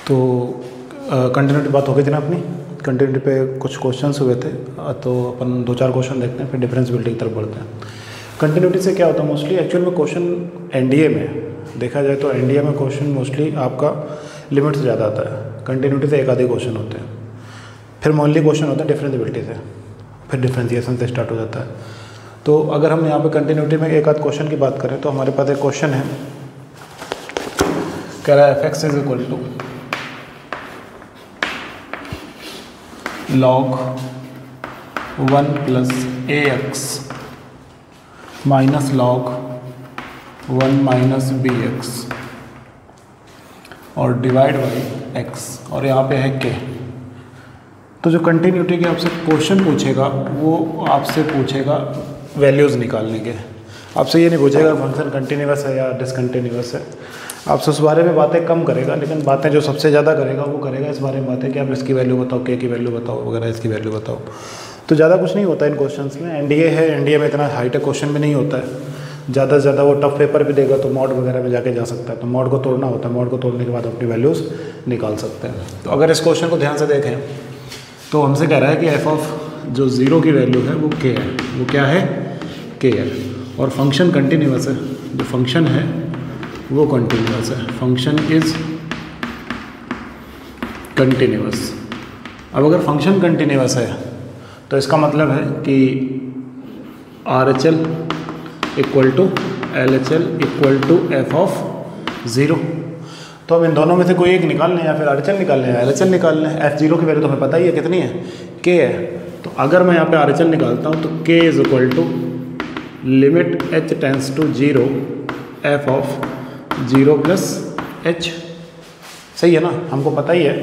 तो कंटिन्यूटी बात हो गई थी ना अपनी। कंटिन्यूटी पे कुछ क्वेश्चंस हुए थे, तो अपन 2-4 क्वेश्चन देखते हैं, फिर डिफरेंशिएबिलिटी की तरफ बढ़ते हैं। कंटिन्यूटी से क्या होता है मोस्टली, एक्चुअल में क्वेश्चन एनडीए में देखा जाए तो एनडीए में क्वेश्चन मोस्टली आपका लिमिट से ज़्यादा आता है, कंटिन्यूटी से एक आधे क्वेश्चन होते हैं। फिर मोनली क्वेश्चन होता है डिफरेंशिएबिलिटी से, फिर डिफरेंशिएशन से स्टार्ट हो जाता है। तो अगर हम यहाँ पे कंटिन्यूटी में एक आध क्वेश्चन की बात करें तो हमारे पास एक क्वेश्चन है, कह रहा है f(x) is equal to log 1 plus ax minus log 1 minus bx और डिवाइड बाई x, और यहाँ पे है k। तो जो कंटिन्यूटी के आपसे क्वेश्चन पूछेगा वो आपसे पूछेगा वैल्यूज़ निकालने के, आपसे ये नहीं पूछेगा फंक्शन कंटिन्यूअस है या डिसकंटिन्यूअस है। आपसे उस बारे में बातें कम करेगा, लेकिन बातें जो सबसे ज़्यादा करेगा वो करेगा इस बारे में बातें कि आप इसकी वैल्यू बताओ, के की वैल्यू बताओ वगैरह, इसकी वैल्यू बताओ। तो ज़्यादा कुछ नहीं होता इन क्वेश्चंस में। एनडीए है, एनडीए में इतना हाईटेक क्वेश्चन भी नहीं होता है। ज़्यादा से ज़्यादा वो टफ पेपर भी देगा तो मॉड वगैरह में जाके जा सकता है, तो मॉड को तोड़ना होता है, मॉड को तोड़ने के बाद अपनी वैल्यूज़ निकाल सकते हैं। तो अगर इस क्वेश्चन को ध्यान से देखें तो हमसे कह रहा है कि एफ ऑफ जो ज़ीरो की वैल्यू है वो के है, वो क्या है, के है, और फंक्शन कंटिन्यूअस है, जो फंक्शन है वो कंटिन्यूअस है, फंक्शन इज कंटिन्यूअस। अब अगर फंक्शन कंटिन्यूअस है तो इसका मतलब है कि R H L equal to L H L equal to f of zero. तो हम इन दोनों में से कोई एक निकाल लें, या फिर आर एच एल निकाल लें या एल एच एल निकाल लें। एफ जीरो की वैल्यू तो हमें पता ही है कितनी है, के है। तो अगर मैं यहाँ पे आर एच एल निकालता हूँ तो k is equal to limit h tends to zero f of zero plus h. सही है ना, हमको पता ही है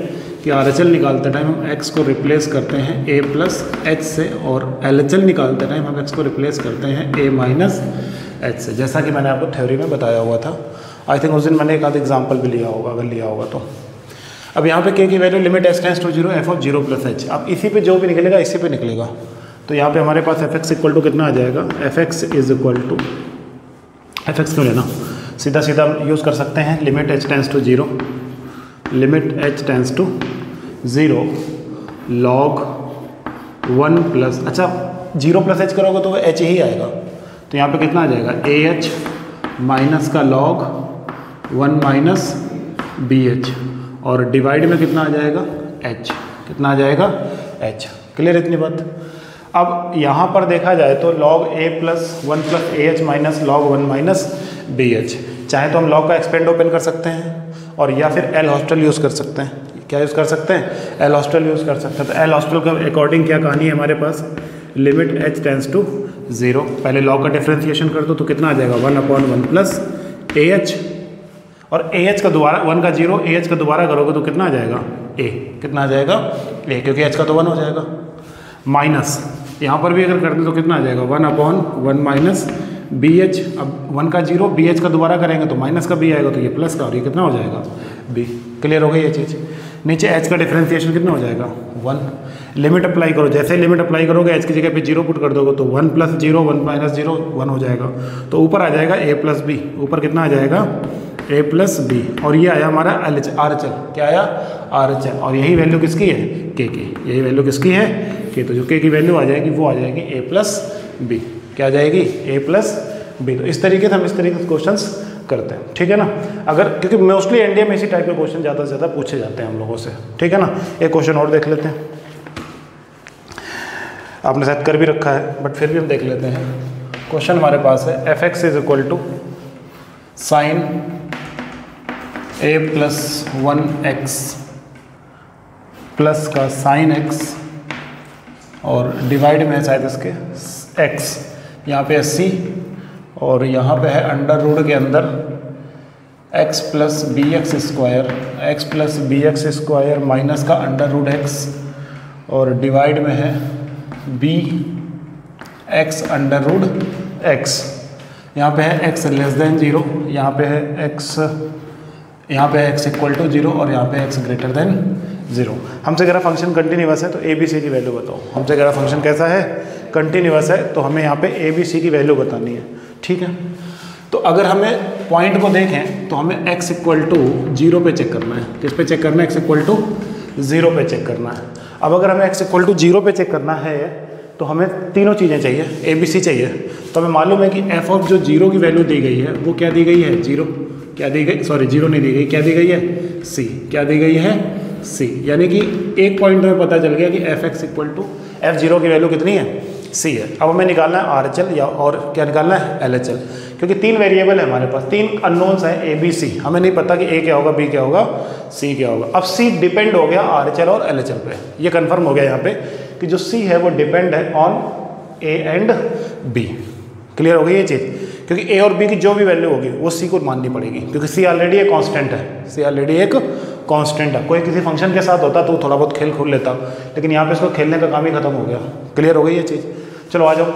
कि आर एच एल निकालते टाइम हम एक्स को रिप्लेस करते हैं ए प्लस एच से, और एल एच एल निकालते टाइम हम एक्स को रिप्लेस करते हैं ए माइनस एच से, जैसा कि मैंने आपको थ्योरी में बताया हुआ था। आई थिंक उस दिन मैंने एक आध एग्जाम्पल भी लिया होगा, अगर लिया होगा तो। अब यहाँ पे के की value limit h tends to zero f of zero plus h. अब इसी पे जो भी निकलेगा इसी पे निकलेगा। तो यहाँ पे हमारे पास एफ एक्स इक्वल टू कितना आ जाएगा, f x is equal to, f x क्यों लेना, सीधा सीधा यूज़ कर सकते हैं limit h tends to zero, limit h tends to zero log 1 plus, अच्छा जीरो प्लस एच करोगे तो वो एच ही आएगा। तो यहाँ पे कितना आ जाएगा, ए एच माइनस का लॉग 1 माइनस बी एच, और डिवाइड में कितना आ जाएगा, एच, कितना आ जाएगा, एच। क्लियर इतनी बात। अब यहाँ पर देखा जाए तो log a plus 1 plus a h minus log 1 minus b h, चाहे तो हम लॉग का एक्सपेंड ओपन कर सकते हैं, और या फिर एल हॉस्टल यूज़ कर सकते हैं। क्या यूज़ कर सकते हैं, एल हॉस्टल यूज़ कर सकते हैं। तो एल हॉस्टल के अकॉर्डिंग क्या कहानी है हमारे पास, limit h tends to zero, पहले लॉग का डिफ्रेंसिएशन कर दो तो कितना आ जाएगा, 1/1 प्लस ए एच, और ए एच का दोबारा 1 का जीरो, ए एच का दोबारा करोगे तो कितना आ जाएगा, ए, कितना आ जाएगा, ए, क्योंकि एच का तो 1 हो जाएगा, माइनस यहाँ पर भी अगर कर दें तो कितना आ जाएगा, 1/1 माइनस बी एच। अब 1 का जीरो, बी एच का दोबारा करेंगे तो माइनस का बी आएगा, तो ये प्लस का, और ये कितना हो जाएगा, बी। क्लियर हो गई ये चीज़। नीचे एच का डिफरेंशिएशन कितना हो जाएगा, 1। लिमिट अप्लाई करो, जैसे ही लिमिट अप्लाई करोगे एच की जगह पे जीरो पुट कर दोगे तो 1 प्लस जीरो 1 माइनस जीरो 1 हो जाएगा। तो ऊपर आ जाएगा ए प्लस बी, ऊपर कितना आ जाएगा, ए प्लस बी, और ये आया हमारा L H, are H L, क्या आया, आर एच एल, और यही वैल्यू किसकी है, के की, यही वैल्यू किसकी है, के। तो जो के की वैल्यू आ जाएगी वो आ जाएगी ए प्लस बी, क्या आ जाएगी, ए प्लस बी। तो इस तरीके से हम इस तरीके से क्वेश्चंस करते हैं, ठीक है ना। अगर क्योंकि मोस्टली एनडीए में इसी टाइप के क्वेश्चन ज़्यादा से ज़्यादा पूछे जाते हैं हम लोगों से, ठीक है ना। एक क्वेश्चन और देख लेते हैं, आपने शायद कर भी रखा है बट फिर भी हम देख लेते हैं। क्वेश्चन हमारे पास है f x is equal to sine a plus 1x plus का साइन एक्स, और डिवाइड में शायद इसके x, यहाँ पे c, और यहाँ पे है अंडर रूट के अंदर x plus b x square, x plus b x square minus का अंडर रूट x, और डिवाइड में है b x under root x। यहाँ पे है x लेस देन जीरो, यहाँ पे है x, यहाँ पे x इक्वल टू जीरो, और यहाँ पे x ग्रेटर देन जीरो। हमसे कह रहा फंक्शन कंटिन्यूअस है तो ए बी सी की वैल्यू बताओ। हमसे कह रहा फंक्शन कैसा है, कंटिन्यूअस है, तो हमें यहाँ पे ए बी सी की वैल्यू बतानी है, ठीक है। तो अगर हमें पॉइंट को देखें तो हमें x इक्वल टू 0 पे चेक करना है। किस पे चेक करना है? x इक्वल टू 0 पे चेक करना है। अब अगर हमें x इक्वल टू 0 पे चेक करना है तो हमें तीनों चीज़ें चाहिए, ABC चाहिए। तो हमें मालूम है कि f ऑफ जो 0 की वैल्यू दी गई है वो क्या दी गई है? 0। क्या दी गई? सॉरी 0 नहीं दी गई, क्या दी गई है? c। क्या दी गई है? c। यानी कि एक पॉइंट में पता चल गया कि f(x) इक्वल टू f0 की वैल्यू कितनी है? c है। अब हमें निकालना है RHL या और क्या निकालना है? LHL, क्योंकि 3 वेरिएबल है हमारे पास, 3 अननोन्स हैं A B C। हमें नहीं पता कि A क्या होगा, B क्या होगा, C क्या होगा। अब C डिपेंड हो गया RHL और LHL पे। ये कंफर्म हो गया यहाँ पे कि जो C है वो डिपेंड है on A and B। Clear हो गई ये चीज़? क्योंकि A और B की जो भी वैल्यू होगी वो C को माननी पड़ेगी, क्योंकि C ऑलरेडी एक कांस्टेंट है। C ऑलरेडी एक कांस्टेंट है। कोई किसी फंक्शन के साथ होता तो थोड़ा बहुत खेल खोल लेता, लेकिन यहाँ पे इसको खेलने का काम ही खत्म हो गया। क्लियर हो गई ये चीज़? चलो आ जाओ,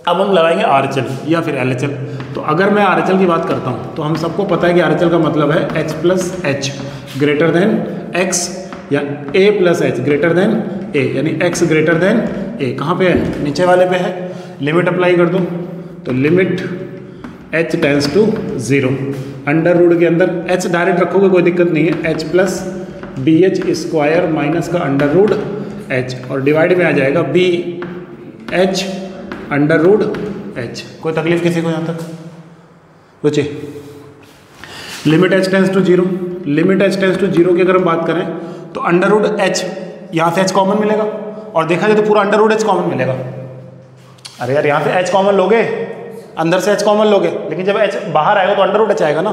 अब हम लगाएंगे RHL या फिर LHL। तो अगर मैं RHL की बात करता हूँ तो हम सबको पता है कि RHL का मतलब है h plus H greater than x या a plus H greater than a, यानी x ग्रेटर देन a। कहाँ पे है? नीचे वाले पे है। लिमिट अप्लाई कर दूँ तो limit h tends to 0, under root के अंदर h डायरेक्ट रखोगे कोई दिक्कत नहीं है, h plus b h square minus का अंडर रूट h, और डिवाइड में आ जाएगा b h under root h। कोई तकलीफ किसी को यहाँ तक? सोचिए, limit h tends to 0, limit h tends to 0 की अगर हम बात करें तो अंडर रूट h, यहाँ से h कॉमन मिलेगा, और देखा जाए तो पूरा अंडर रूट h कॉमन मिलेगा। अरे यार, यहाँ से h कॉमन लोगे, अंदर से h कॉमन लोगे, लेकिन जब h बाहर आएगा तो अंडर रूट h आएगा ना।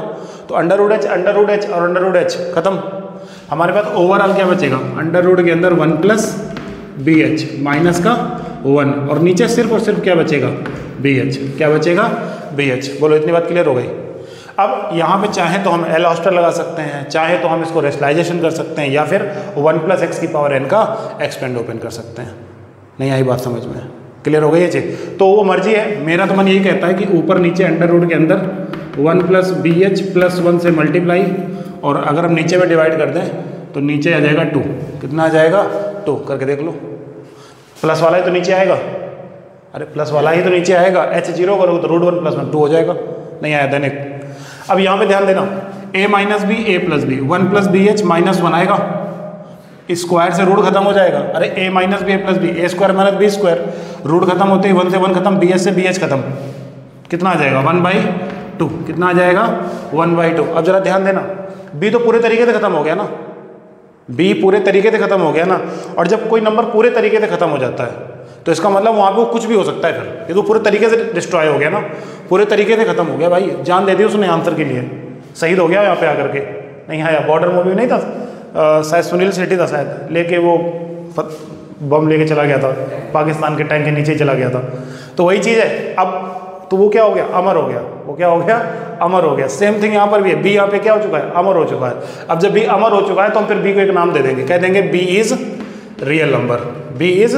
तो अंडर रूट h और अंडर रूट h खत्म। हमारे पास ओवरऑल क्या बचेगा? अंडर रूट के अंदर 1 प्लस बी एच माइनस का 1, और नीचे सिर्फ और सिर्फ क्या बचेगा? B h. क्या बचेगा? B h. बोलो, इतनी बात क्लियर हो गई? अब यहाँ पे चाहे तो हम एल हॉस्टल लगा सकते हैं, चाहे तो हम इसको रेशनलाइजेशन कर सकते हैं, या फिर 1 प्लस एक्स की पावर n का एक्सपेंड ओपन कर सकते हैं। नहीं आई बात समझ में? क्लियर हो गई ये चीज़? तो वो मर्जी है। मेरा तो मन यही कहता है कि ऊपर नीचे अंडर रूट के अंदर 1 प्लस बी एच प्लस 1 से मल्टीप्लाई, और अगर हम नीचे में डिवाइड कर दें तो नीचे आ जाएगा 2। कितना आ जाएगा? 2। करके देख लो। प्लस वाला ही तो नीचे आएगा। अरे प्लस वाला ही तो नीचे आएगा। h 0 करोगे तो रूट 1 प्लस 1 2 हो जाएगा। नहीं आया दैनिक। अब यहाँ पे ध्यान देना, a minus b a plus b, 1 plus b h minus 1 आएगा, स्क्वायर से रूट खत्म हो जाएगा। अरे a minus b a plus b, a square minus b square, root खत्म होते ही 1 से 1 खत्म, बी एच से बी एच खत्म। कितना आ जाएगा? 1/2। कितना आ जाएगा? 1/2। अब जरा ध्यान देना, b तो पूरे तरीके से खत्म हो गया ना, b पूरे तरीके से खत्म हो गया ना। और जब कोई नंबर पूरे तरीके से खत्म हो जाता है तो इसका मतलब वहाँ पे कुछ भी हो सकता है। फिर ये तो पूरे तरीके से डिस्ट्रॉय हो गया ना, पूरे तरीके से खत्म हो गया। भाई जान दे दी उसने आंसर के लिए, शहीद हो गया यहाँ पे आकर के। नहीं आया? बॉर्डर मूवी नहीं था, शायद सुनील शेट्टी था शायद, लेके वो बम लेके चला गया था, पाकिस्तान के टैंक के नीचे चला गया था। तो वही चीज़ है। अब तो वो क्या हो गया? अमर हो गया। वो क्या हो गया? अमर हो गया। सेम थिंग यहाँ पर भी है। बी यहाँ पे क्या हो चुका है? अमर हो चुका है। अब जब बी अमर हो चुका है तो हम फिर बी को एक नाम दे देंगे, कह देंगे b is real number. B is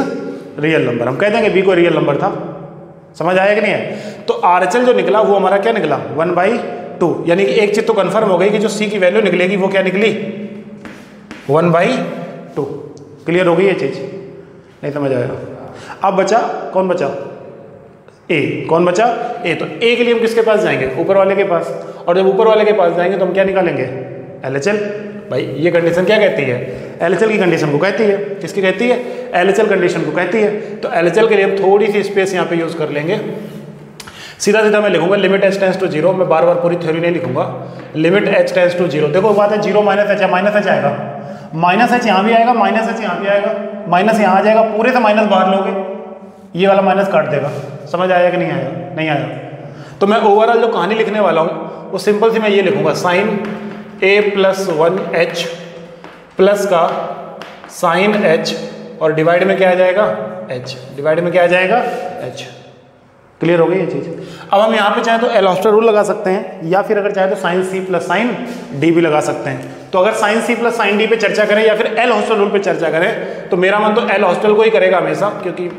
real number, हम कह देंगे बी को रियल नंबर था। समझ आया कि नहीं है? तो RHL जो निकला वो हमारा क्या निकला? 1/2। यानी कि एक चीज तो कंफर्म हो गई कि जो C की वैल्यू निकलेगी वो क्या निकली? 1/2। क्लियर हो गई ये चीज? नहीं समझ आया? अब बचा कौन? बचा A। कौन बचा? A। तो A के लिए हम किसके पास जाएंगे? ऊपर वाले के पास। और जब ऊपर वाले के पास जाएंगे तो हम क्या निकालेंगे? LHL। भाई ये कंडीशन क्या कहती है? LHL की कंडीशन को कहती है। किसकी कहती है? LHL कंडीशन को कहती है। तो LHL के लिए हम थोड़ी सी स्पेस यहाँ पे यूज़ कर लेंगे। सीधा सीधा मैं लिखूंगा लिमिट h टेंस टू 0। मैं बार बार पूरी थ्योरी नहीं लिखूंगा। Limit h tends to 0। देखो बात है, 0 माइनस h है, माइनस h आएगा, माइनस h यहाँ भी आएगा, माइनस h यहाँ भी आएगा, माइनस यहाँ आ जाएगा, पूरे से माइनस बाहर लोगे, ये वाला माइनस काट देगा। समझ आया कि नहीं आया? नहीं आया? तो मैं ओवरऑल जो कहानी लिखने वाला हूँ वो सिंपल सी मैं ये लिखूंगा, sine a plus 1h plus का साइन h, और डिवाइड में क्या आ जाएगा? h। डिवाइड में क्या आ जाएगा? h। क्लियर हो गई ये चीज़? अब हम यहाँ पे चाहे तो एल हॉस्टल रूल लगा सकते हैं, या फिर अगर चाहे तो sine c plus sine d भी लगा सकते हैं। तो अगर sine c plus sine d पे चर्चा करें या फिर एल हॉस्टल रूल पे चर्चा करें तो मेरा मन तो एल हॉस्टल को ही करेगा हमेशा, क्योंकि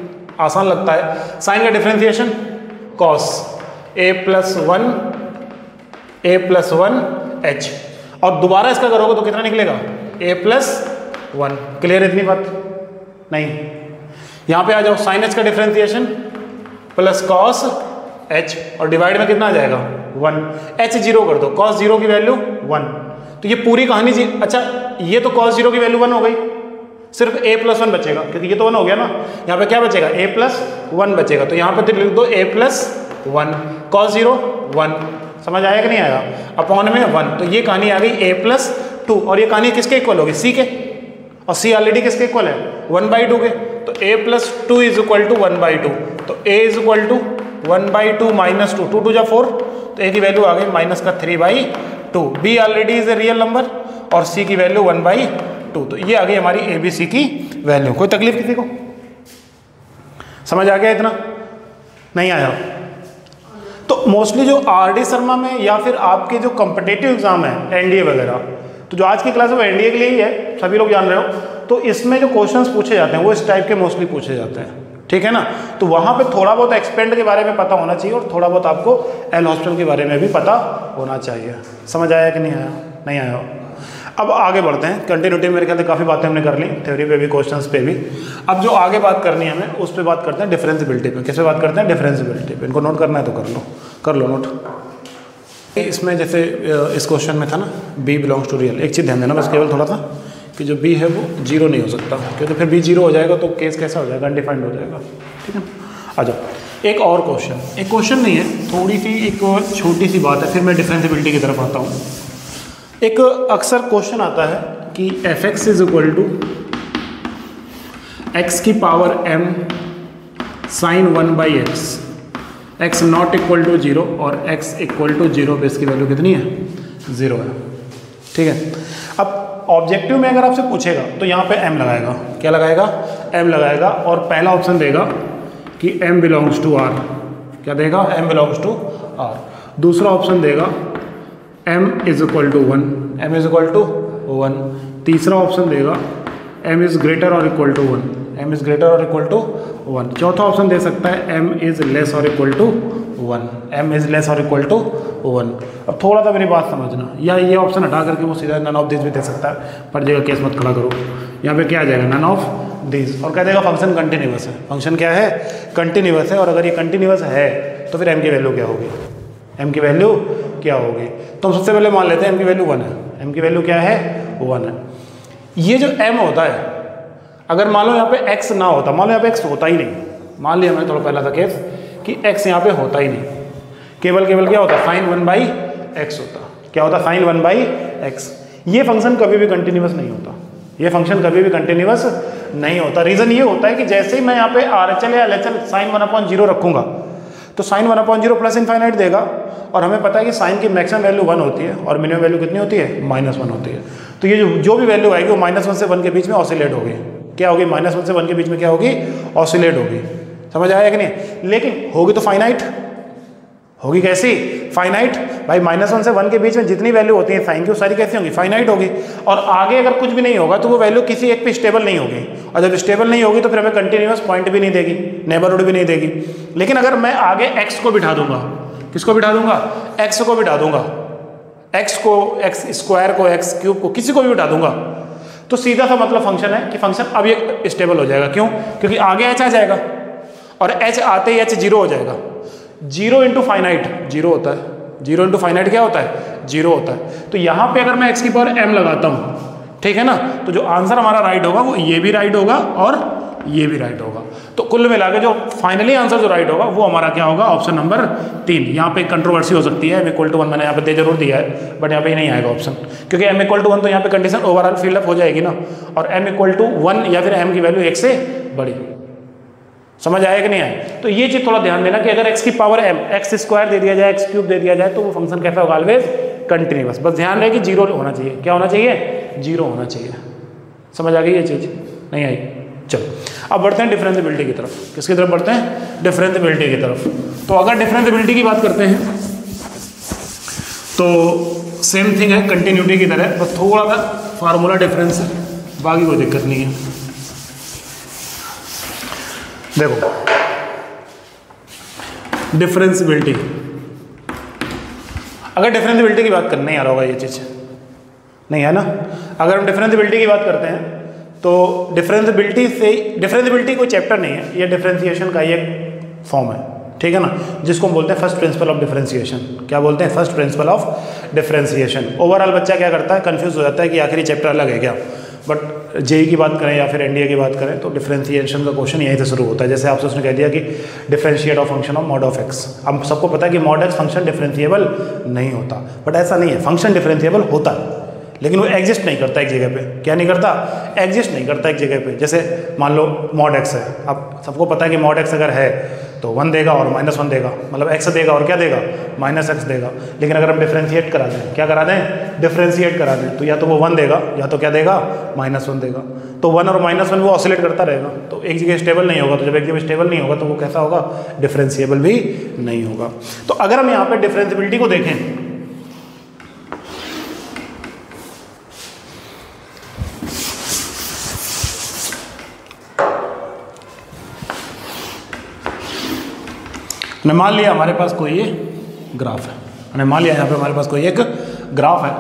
आसान लगता है। साइन का differentiation cos a plus 1 h, और दोबारा इसका करोगे तो कितना निकलेगा? a plus 1। क्लियर? इतनी बात नहीं? यहाँ पे आ जाओ, साइन h का डिफरेंशिएशन प्लस कॉस h और डिवाइड में कितना आ जाएगा 1, h 0 कर दो, cos 0 की वैल्यू 1। तो ये पूरी कहानी जी, अच्छा ये तो cos 0 की वैल्यू 1 हो गई, सिर्फ a + 1 बचेगा क्योंकि ये तो 1 हो गया ना। यहाँ पे क्या बचेगा a + 1 बचेगा, तो यहाँ पे तो लिख दो a + 1, cos 0 1, समझ आया कि नहीं आया, अपॉन में 1। तो ये कहानी आ गई a + 2 और ये कहानी किसके इक्वल होगी c के, और c ऑलरेडी किसके इक्वल है 1/2 के। तो a + 2 = 1/2, तो a = 1/2 - 2, 2 2 जा 4, तो a की वैल्यू आ गई -3/2। b already is a real number और c की वैल्यू 1/2। तो ये आ गई हमारी a b c की वैल्यू। कोई तकलीफ किसी को, समझ आ गया इतना, नहीं आया? तो मोस्टली जो RD शर्मा में या फिर आपके जो कॉम्पिटिटिव एग्जाम है एनडीए वगैरह, तो जो आज की क्लास है वो एनडीए के लिए ही है, सभी लोग जान रहे हो। तो इसमें जो क्वेश्चंस पूछे जाते हैं वो इस टाइप के मोस्टली पूछे जाते हैं, ठीक है ना। तो वहाँ पे थोड़ा बहुत एक्सपेंड के बारे में पता होना चाहिए और थोड़ा बहुत आपको एल हॉस्पिटल के बारे में भी पता होना चाहिए। समझ आया कि नहीं आया? नहीं आया। अब आगे बढ़ते हैं, कंटिन्यूटी में मेरे ख्याल से काफ़ी बातें हमने कर ली, थ्योरी पे भी, क्वेश्चंस पे भी। अब जो आगे बात करनी है हमें उस पर बात करते हैं डिफरेंशिएबिलिटी पे। किस पे बात करते हैं? डिफरेंशिएबिलिटी पे। इनको नोट करना है तो कर लो नोट। इसमें जैसे इस क्वेश्चन में था ना b बिलोंग्स टू रियल, एक चीज़ ध्यान देना बस केवल थोड़ा सा कि जो b है वो 0 नहीं हो सकता, क्योंकि फिर b 0 हो जाएगा तो केस कैसा हो जाएगा, अनडिफाइंड हो जाएगा, ठीक है। आ जाओ एक और क्वेश्चन, एक क्वेश्चन नहीं है, थोड़ी सी एक छोटी सी बात है, फिर मैं डिफरेंशिएबिलिटी की तरफ आता हूँ। एक अक्सर क्वेश्चन आता है कि f(x) = x की power m sin 1/x, x not equal to 0 और x इक्वल टू 0 पे इसकी वैल्यू कितनी है? 0 है, ठीक है। अब ऑब्जेक्टिव में अगर आपसे पूछेगा तो यहाँ पे m लगाएगा, क्या लगाएगा? m लगाएगा, और पहला ऑप्शन देगा कि m बिलोंग्स टू r, क्या देगा? m belongs to r। दूसरा ऑप्शन देगा m = 1, m = 1। तीसरा ऑप्शन देगा m इज़ ग्रेटर और equal to 1, m is greater और इक्वल टू 1। चौथा ऑप्शन दे सकता है m इज़ लेस और equal to 1, m is less और इक्वल टू 1। अब थोड़ा सा मेरी बात समझना, या ये ऑप्शन हटा करके वो सीधा नन ऑफ दिस भी दे सकता है, पर जगह केस मत खड़ा करो। यहाँ पे क्या आ जाएगा? नन ऑफ दिस, और कह देगा फंक्शन कंटिन्यूअस है। फंक्शन क्या है? कंटिन्यूअस है, और अगर ये कंटिन्यूअस है तो फिर m की वैल्यू क्या होगी? m की वैल्यू क्या होगी? तो हम सबसे पहले मान लेते हैं m की वैल्यू 1 है। m की वैल्यू क्या है? 1 है। ये जो m होता है, अगर मान लो यहाँ पे x ना होता, मान लो यहाँ पे x होता ही नहीं, मान लिया मैंने थोड़ा पहला था केस कि x यहाँ पे होता ही नहीं, केवल क्या होता? sin 1/x होता। क्या होता? sin 1/x। ये फंक्शन कभी भी कंटिन्यूअस नहीं होता, ये फंक्शन कभी भी कंटिन्यूअस नहीं होता। रीज़न ये होता है कि जैसे ही मैं यहाँ पे RHL या LHL sin 1/0 रखूँगा तो sin 1/0 प्लस इनफाइनाइट देगा, और हमें पता है कि साइन की मैक्सिमम वैल्यू 1 होती है और मिनिमम वैल्यू कितनी होती है? -1 होती है। तो ये जो भी वैल्यू आएगी वो -1 से 1 के बीच में ऑसिलेट होगी। क्या होगी? -1 से 1 के बीच में क्या होगी? ऑसिलेट होगी। समझ आया कि नहीं? लेकिन होगी तो फाइनाइट, होगी कैसी? फाइनाइट। भाई -1 से 1 के बीच में जितनी वैल्यू होती है साइन की वो सारी कैसी होंगी? फाइनाइट होगी। और आगे अगर कुछ भी नहीं होगा तो वो वैल्यू किसी एक पे स्टेबल नहीं होगी, और जब स्टेबल नहीं होगी तो फिर हमें कंटिन्यूअस पॉइंट भी नहीं देगी, नेबरहुड भी नहीं देगी। लेकिन अगर मैं आगे x को बिठा दूंगा, किसको बिठा दूंगा? x को बिठा दूंगा, x को, x² को, x³ को, किसी को भी बिठा दूंगा, तो सीधा सा मतलब फंक्शन है कि फंक्शन अब ये स्टेबल हो जाएगा। क्यों? क्योंकि आगे h आ जाएगा, और h आते ही h 0 हो जाएगा। 0 इंटू फाइनाइट 0 होता है, 0 इंटू फाइनाइट क्या होता है? 0 होता है। तो यहाँ पे अगर मैं x की पावर m लगाता हूँ, ठीक है ना, तो जो आंसर हमारा राइट होगा वो ये भी राइट होगा और ये भी राइट होगा। तो कुल मिला के जो फाइनली आंसर जो राइट होगा वो हमारा क्या होगा? Option number 3। यहाँ पे कंट्रोवर्सी हो सकती है, m = 1 मैंने यहाँ पे दे जरूर दिया है, बट यहाँ पे नहीं आएगा ऑप्शन, क्योंकि m = 1 तो यहाँ पे कंडीशन ओवरऑल फिल अप हो जाएगी ना, और m = 1 या फिर m की वैल्यू 1 से बड़ी। समझ आया कि नहीं आया? तो ये चीज़ थोड़ा ध्यान देना कि अगर x की पावर m, x² दे दिया जाए, x³ दे दिया जाए, तो वो फंक्शन कैसा होगा? Always continuous. बस ध्यान रहे कि 0 होना चाहिए। क्या होना चाहिए? 0 होना चाहिए। समझ आ गई ये चीज़? नहीं आई? चलो अब बढ़ते हैं डिफरेंशिएबिलिटी की तरफ। किसकी तरफ बढ़ते हैं? डिफरेंशिएबिलिटी की तरफ। तो अगर डिफरेंशिएबिलिटी की बात करते हैं तो सेम थिंग है कंटिन्यूटी की तरह, बस थोड़ा सा फार्मूला डिफरेंस है, बाकी कोई दिक्कत नहीं है। देखो डिफरेंशिएबिलिटी, अगर डिफरेंशिएबिलिटी की बात करने नहीं आ रहा होगा ये चीज़, नहीं है ना? अगर हम डिफरेंशिएबिलिटी की बात करते हैं तो डिफरेंशिएबिलिटी कोई चैप्टर नहीं है, ये डिफरेंशिएशन का ही एक फॉर्म है, ठीक है ना, जिसको हम बोलते हैं फर्स्ट प्रिंसिपल ऑफ डिफरेंशिएशन। क्या बोलते हैं? First principle of differentiation. Overall बच्चा क्या करता है, कंफ्यूज हो जाता है कि आखिरी चैप्टर अलग है क्या, बट जेई की बात करें या फिर एनडीए की बात करें तो डिफरेंशिएशन का क्वेश्चन यहीं से शुरू होता है। जैसे आपसे उसने कह दिया कि differentiate of function of mod of x. अब सबको पता है कि मॉड एक्स फंक्शन डिफरेंशिएबल नहीं होता, बट ऐसा नहीं है, फंक्शन डिफरेंशिएबल होता है लेकिन वो एग्जिस्ट नहीं करता एक जगह पे। क्या नहीं करता? एग्जिस्ट नहीं करता एक जगह पे। जैसे मान लो मॉड एक्स है, अब सबको पता है कि मॉड एक्स अगर है तो 1 देगा और -1 देगा, मतलब x देगा और क्या देगा? -x देगा। लेकिन अगर हम डिफरेंशिएट करा दें, क्या करा दें? डिफरेंशिएट करा दें, तो या तो वो 1 देगा या तो क्या देगा? -1 देगा। तो 1 और -1 वो ऑसिलेट करता रहेगा, तो एक जगह स्टेबल नहीं होगा। तो जब एक जगह स्टेबल नहीं होगा तो वो कैसा होगा? डिफरेंशिएबल भी नहीं होगा। तो अगर हम यहाँ पे डिफरेंशिएबिलिटी को देखें, मान लिया हमारे पास कोई ये ग्राफ है, मैंने मान लिया यहाँ पे हमारे पास कोई एक ग्राफ है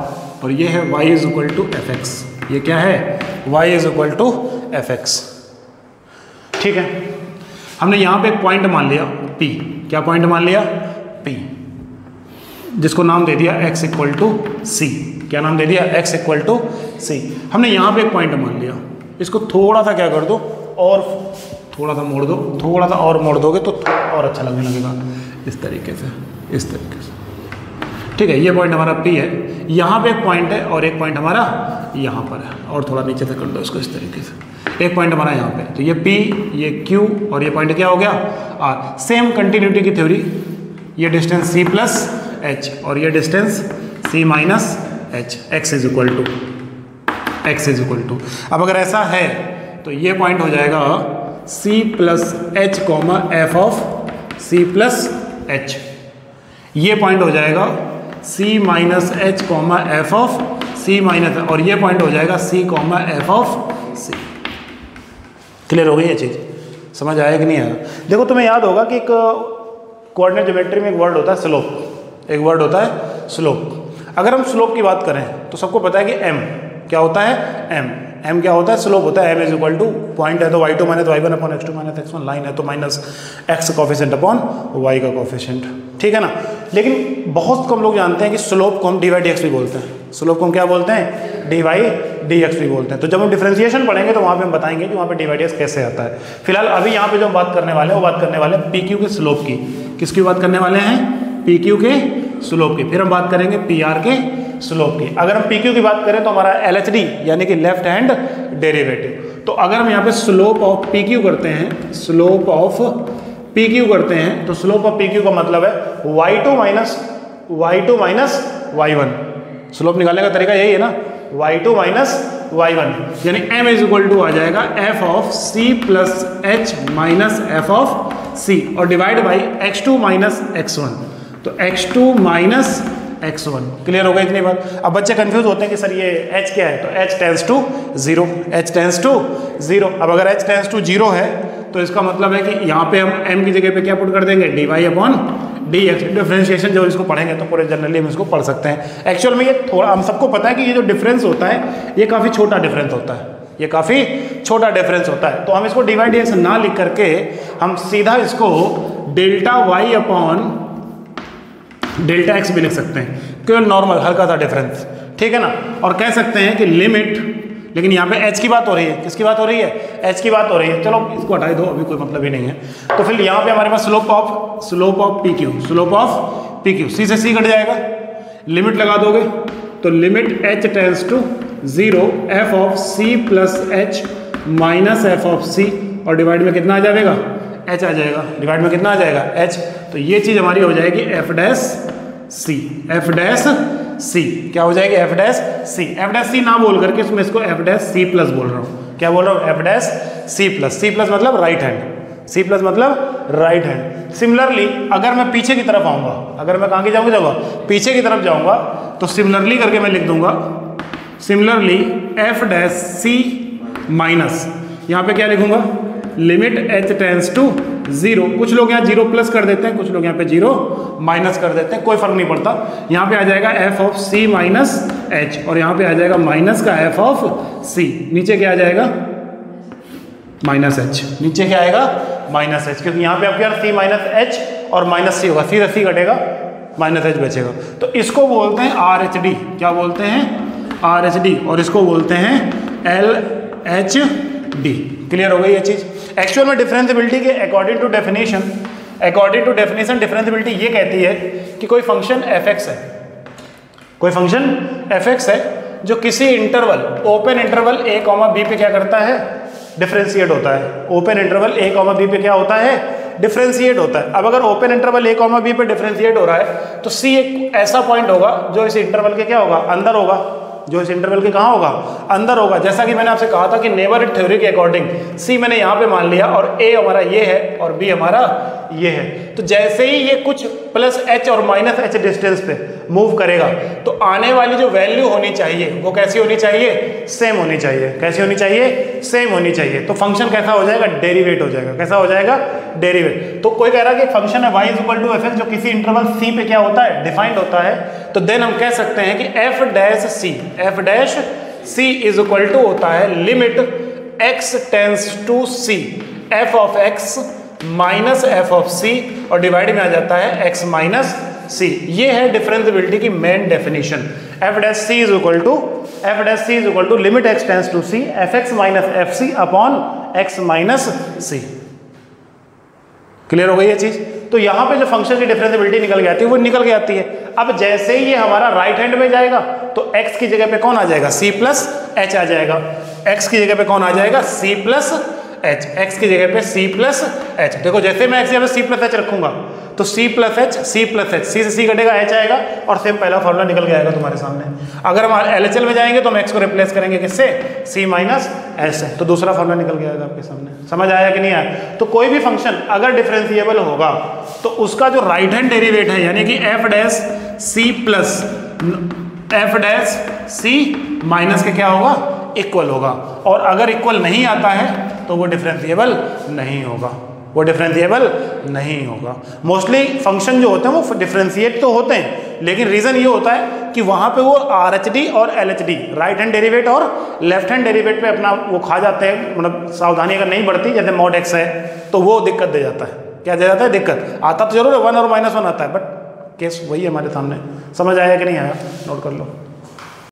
और ये है y is equal to f x. ये क्या है? y is equal to f x. ठीक है, हमने यहाँ पे एक पॉइंट मान लिया P। क्या पॉइंट मान लिया? P, जिसको नाम दे दिया x इक्वल टू सी। क्या नाम दे दिया? x इक्वल टू सी। हमने यहाँ पे एक पॉइंट मान लिया, इसको थोड़ा सा क्या कर दो और थोड़ा सा मोड़ दो, थोड़ा सा और मोड़ दोगे तो और अच्छा लगने लगेगा, इस तरीके से, इस तरीके से। ठीक है, ये पॉइंट हमारा P है, यहाँ पे एक पॉइंट है और एक पॉइंट हमारा यहाँ पर है, और थोड़ा नीचे से कर दो इसको इस तरीके से। एक पॉइंट हमारा यहाँ पे, तो ये P, ये Q और ये पॉइंट क्या हो गया? R। सेम कंटिन्यूटी की थ्योरी, ये डिस्टेंस C प्लस H और ये distance C minus H, x is equal to, x is equal to. अब अगर ऐसा है तो ये पॉइंट हो जाएगा C plus H comma F of C plus H। ये पॉइंट हो जाएगा C minus H comma F of C minus, और ये पॉइंट हो जाएगा C comma F of C। Clear हो गई ये चीज़? समझ आया कि नहीं आया? देखो तुम्हें याद होगा कि एक कोऑर्डिनेट ज्योमेट्री में एक वर्ड होता है स्लोप, एक वर्ड होता है स्लोप। अगर हम स्लोप की बात करें तो सबको पता है कि m क्या होता है? m क्या होता है? स्लोप होता है। m is equal to, point है तो y2 minus y1 upon x2 minus x1, line है तो minus x coefficient upon y का कॉफिशिएंट। ठीक है ना? लेकिन बहुत कम लोग जानते हैं कि स्लोप को हम dy dx भी बोलते हैं। स्लोप को हम क्या बोलते हैं? dy dx भी बोलते हैं। तो जब हम डिफरेंशिएशन पढ़ेंगे तो वहाँ पे हम बताएंगे कि वहाँ पे dy dx कैसे आता है। फिलहाल अभी यहाँ पे जो हम बात करने वाले हैं वो बात करने वाले हैं PQ के स्लोप की। किसकी बात करने वाले हैं? PQ के स्लोप की। फिर हम बात करेंगे PR के स्लोप की। अगर हम PQ की बात करें तो हमारा LHD यानी कि लेफ्ट हैंड डेरिवेटिव। तो अगर हम यहाँ पे स्लोप ऑफ PQ करते हैं, स्लोप ऑफ PQ करते हैं तो स्लोप ऑफ PQ का मतलब है y2 माइनस y1। स्लोप निकालने का तरीका यही है ना, y2 माइनस y1, यानी m इज इक्वल टू आ जाएगा f of c plus h minus f of c और divide by x2 minus x1, तो x2 माइनस x1। क्लियर हो गई इतनी बात? अब बच्चे कंफ्यूज होते हैं कि सर ये h क्या है, तो h tends to 0, h tends to 0। अब अगर h टेंस टू 0 है तो इसका मतलब है कि यहाँ पे हम m की जगह पे क्या पुट कर देंगे? dy upon dx। डिफरेंशिएशन जब इसको पढ़ेंगे तो पूरे जनरली हम इसको पढ़ सकते हैं। एक्चुअल में ये थोड़ा, हम सबको पता है कि ये जो डिफरेंस होता है ये काफ़ी छोटा डिफरेंस होता है, ये काफ़ी छोटा डिफरेंस होता है। तो हम इसको dy dx ना लिख करके हम सीधा इसको delta y upon delta x भी लिख सकते हैं, केवल नॉर्मल हल्का सा डिफरेंस। ठीक है ना? और कह सकते हैं कि लिमिट, लेकिन यहाँ पे h की बात हो रही है, किसकी बात हो रही है? h की बात हो रही है। चलो इसको हटाई दो, अभी कोई मतलब ही नहीं है। तो फिर यहाँ पे हमारे पास slope of PQ, slope of PQ, c से c कट जाएगा, लिमिट लगा दोगे तो limit h tends to 0 f of c plus h minus f of c, और डिवाइड में कितना आ जाएगा? h आ जाएगा। डिवाइड में कितना आ जाएगा? h। तो ये चीज़ हमारी हो जाएगी f dash c, f dash c। क्या हो जाएगी? f dash c। f dash c ना बोल करके इसमें इसको f डैश c प्लस बोल रहा हूँ। क्या बोल रहा हूँ? f dash c plus. c plus मतलब राइट हैंड, c प्लस मतलब राइट हैंड। सिमिलरली अगर मैं पीछे की तरफ आऊँगा, अगर मैं कहाँ की जाऊँगा? पीछे की तरफ जाऊँगा तो सिमिलरली करके मैं लिख दूंगा, similarly f dash c minus, यहाँ पे क्या लिखूंगा? Limit h tends to 0। कुछ लोग यहाँ 0 प्लस कर देते हैं, कुछ लोग यहाँ पे 0 माइनस कर देते हैं, कोई फर्क नहीं पड़ता। यहाँ पे आ जाएगा f of c minus h और यहाँ पे आ जाएगा माइनस का f ऑफ c। नीचे क्या आ जाएगा? Minus h। नीचे क्या आएगा? माइनस h, क्योंकि यहाँ पे आपके c माइनस h और माइनस सी होगा, सी से सी कटेगा, माइनस एच बचेगा। तो इसको बोलते हैं आर एच डी। क्या बोलते हैं? R H D. और इसको बोलते हैं एल एच डी। क्लियर हो गई ये चीज़? एक्चुअल में डिफरेंशिएबिलिटी के अकॉर्डिंग टू डेफिनेशन डिफरेंशिएबिलिटी ये कहती है कि कोई फंक्शन एफ एक्स है, कोई फंक्शन एफ एक्स है जो किसी इंटरवल, ओपन इंटरवल ए कॉमा बी पे क्या करता है? डिफरेंशिएट होता है। ओपन इंटरवल ए कॉमा बी पे क्या होता है? डिफरेंशिएट होता है। अब अगर ओपन इंटरवल ए कॉमा बी पे डिफरेंशिएट हो रहा है तो सी एक ऐसा पॉइंट होगा जो इस इंटरवल के क्या होगा? अंदर होगा। जो इस इंटरवल के कहाँ होगा? अंदर होगा। जैसा कि मैंने आपसे कहा था कि नेबरहुड थ्योरी के अकॉर्डिंग सी मैंने यहाँ पे मान लिया और ए हमारा ये है और बी हमारा ये है। तो जैसे ही ये कुछ प्लस एच और माइनस एच डिस्टेंस पे मूव करेगा तो आने वाली जो वैल्यू होनी चाहिए वो कैसी होनी चाहिए? सेम होनी चाहिए। कैसी होनी चाहिए? सेम होनी चाहिए। तो फंक्शन कैसा हो जाएगा? डेरिवेट हो जाएगा। कैसा हो जाएगा? डेरिवेट। तो कोई कह रहा है कि फंक्शन है y equal to f x जो किसी इंटरवल c पे क्या होता है? डिफाइंड होता है। तो देन हम कह सकते हैं कि f dash c is equal to होता है limit x tends to c f of x minus f of c और डिवाइड में आ जाता है x माइनस सी। ये है डिफरेंशिएबिलिटी की main definition. F dash c is equal to limit x tends to c f x minus f c upon x minus c. Clear हो गई ये चीज? तो यहां पे जो फंक्शन की डिफरेंशिएबिलिटी निकल के आती है वो निकल के आती है। अब जैसे ही ये हमारा राइट हैंड में जाएगा तो x की जगह पे कौन आ जाएगा? c प्लस एच आ जाएगा। x की जगह पे कौन आ जाएगा? c plus H. x की जगह पे c प्लस एच। देखो जैसे मैं x की जगह पे c प्लस एच रखूंगा तो c प्लस एच, c से c कटेगा, h आएगा और सेम पहला फॉर्मूला निकल के आएगा तुम्हारे सामने। अगर हम LHL में जाएंगे तो हम x को रिप्लेस करेंगे किससे? c माइनस एच से। तो दूसरा फॉर्मूला निकल के आएगा आपके सामने। समझ आया कि नहीं आया? तो कोई भी फंक्शन अगर डिफरेंशिएबल होगा तो उसका जो राइट हैंड डेरिवेट है यानी कि f डैश c माइनस के क्या होगा? इक्वल होगा। और अगर इक्वल नहीं आता है तो वो डिफरेंशिएबल नहीं होगा। वो डिफरेंशिएबल नहीं होगा। मोस्टली फंक्शन जो होते हैं वो डिफरेंशिएट तो होते हैं लेकिन रीजन ये होता है कि वहां पे वो आर एच डी और L H D right hand derivative और लेफ्ट हैंड डेरिवेट पे अपना वो खा जाते हैं। मतलब सावधानी अगर नहीं बढ़ती, जैसे मॉड एक्स है तो वो दिक्कत दे जाता है। क्या दे जाता है? दिक्कत। आता तो जरूर है 1 और -1 आता है बट केस वही है हमारे सामने। समझ आया कि नहीं आया? नोट कर लो।